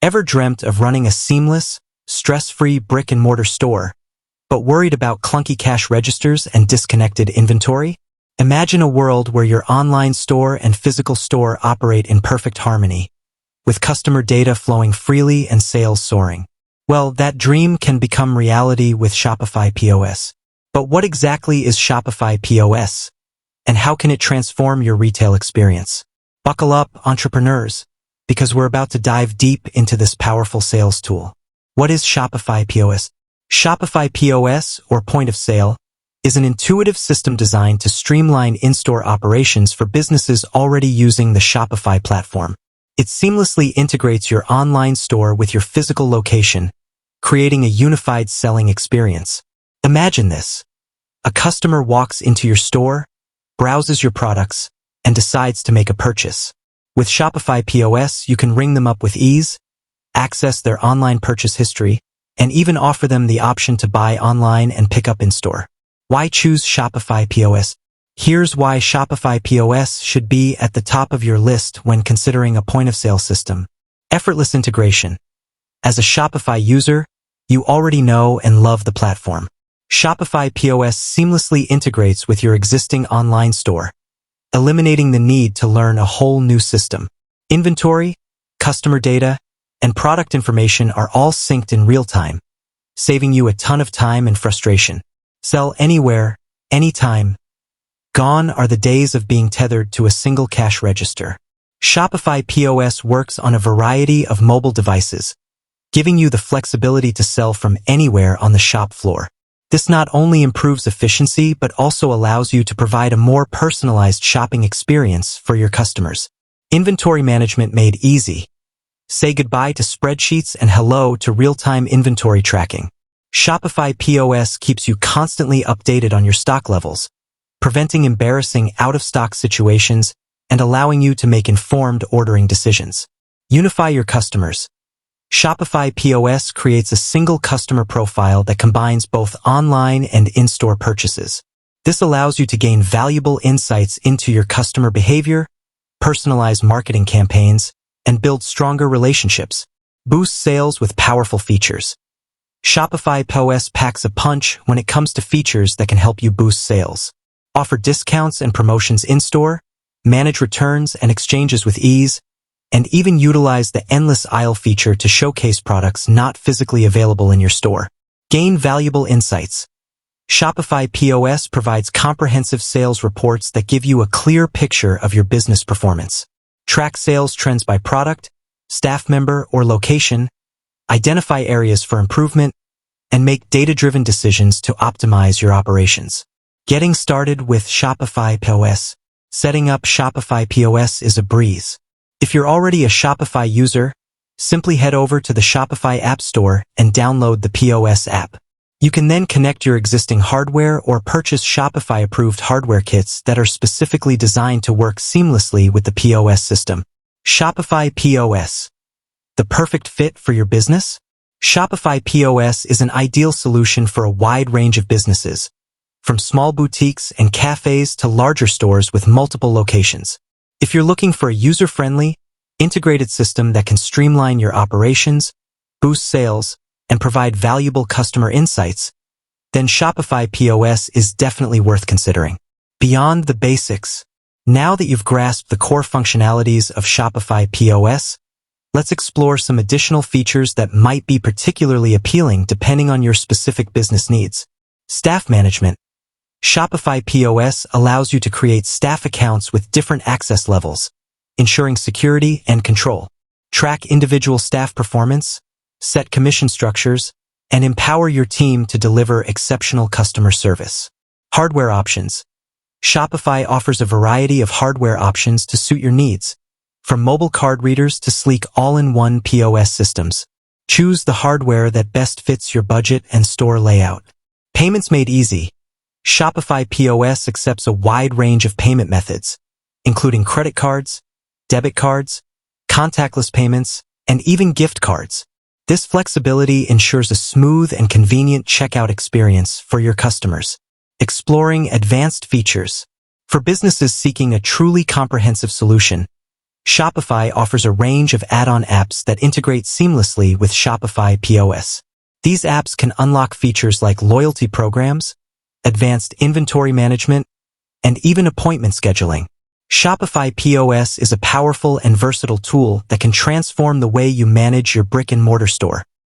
Ever dreamt of running a seamless, stress-free brick-and-mortar store, but worried about clunky cash registers and disconnected inventory? Imagine a world where your online store and physical store operate in perfect harmony, with customer data flowing freely and sales soaring. Well, that dream can become reality with Shopify POS. But what exactly is Shopify POS, and how can it transform your retail experience? Buckle up, entrepreneurs, because we're about to dive deep into this powerful sales tool. What is Shopify POS? Shopify POS, or point of sale, is an intuitive system designed to streamline in-store operations for businesses already using the Shopify platform. It seamlessly integrates your online store with your physical location, creating a unified selling experience. Imagine this. A customer walks into your store, browses your products, and decides to make a purchase. With Shopify POS, you can ring them up with ease, access their online purchase history, and even offer them the option to buy online and pick up in-store. Why choose Shopify POS? Here's why Shopify POS should be at the top of your list when considering a point-of-sale system. Effortless integration. As a Shopify user, you already know and love the platform. Shopify POS seamlessly integrates with your existing online store, eliminating the need to learn a whole new system. Inventory, customer data, and product information are all synced in real time, saving you a ton of time and frustration. Sell anywhere, anytime. Gone are the days of being tethered to a single cash register. Shopify POS works on a variety of mobile devices, giving you the flexibility to sell from anywhere on the shop floor. This not only improves efficiency, but also allows you to provide a more personalized shopping experience for your customers. Inventory management made easy. Say goodbye to spreadsheets and hello to real-time inventory tracking. Shopify POS keeps you constantly updated on your stock levels, preventing embarrassing out-of-stock situations and allowing you to make informed ordering decisions. Unify your customers. Shopify POS creates a single customer profile that combines both online and in-store purchases. This allows you to gain valuable insights into your customer behavior, personalize marketing campaigns, and build stronger relationships. Boost sales with powerful features. Shopify POS packs a punch when it comes to features that can help you boost sales. Offer discounts and promotions in-store, manage returns and exchanges with ease, and even utilize the endless aisle feature to showcase products not physically available in your store. Gain valuable insights. Shopify POS provides comprehensive sales reports that give you a clear picture of your business performance. Track sales trends by product, staff member, or location, identify areas for improvement, and make data-driven decisions to optimize your operations. Getting started with Shopify POS. Setting up Shopify POS is a breeze. If you're already a Shopify user, simply head over to the Shopify App Store and download the POS app. You can then connect your existing hardware or purchase Shopify-approved hardware kits that are specifically designed to work seamlessly with the POS system. Shopify POS. The perfect fit for your business? Shopify POS is an ideal solution for a wide range of businesses, from small boutiques and cafes to larger stores with multiple locations. If you're looking for a user-friendly, integrated system that can streamline your operations, boost sales, and provide valuable customer insights, then Shopify POS is definitely worth considering. Beyond the basics, now that you've grasped the core functionalities of Shopify POS, let's explore some additional features that might be particularly appealing depending on your specific business needs. Staff management. Shopify POS allows you to create staff accounts with different access levels, ensuring security and control. Track individual staff performance, set commission structures, and empower your team to deliver exceptional customer service. Hardware options. Shopify offers a variety of hardware options to suit your needs, from mobile card readers to sleek all-in-one POS systems. Choose the hardware that best fits your budget and store layout. Payments made easy. Shopify POS accepts a wide range of payment methods, including credit cards, debit cards, contactless payments, and even gift cards. This flexibility ensures a smooth and convenient checkout experience for your customers. Exploring advanced features. For businesses seeking a truly comprehensive solution, Shopify offers a range of add-on apps that integrate seamlessly with Shopify POS. These apps can unlock features like loyalty programs, advanced inventory management, and even appointment scheduling. Shopify POS is a powerful and versatile tool that can transform the way you manage your brick-and-mortar store.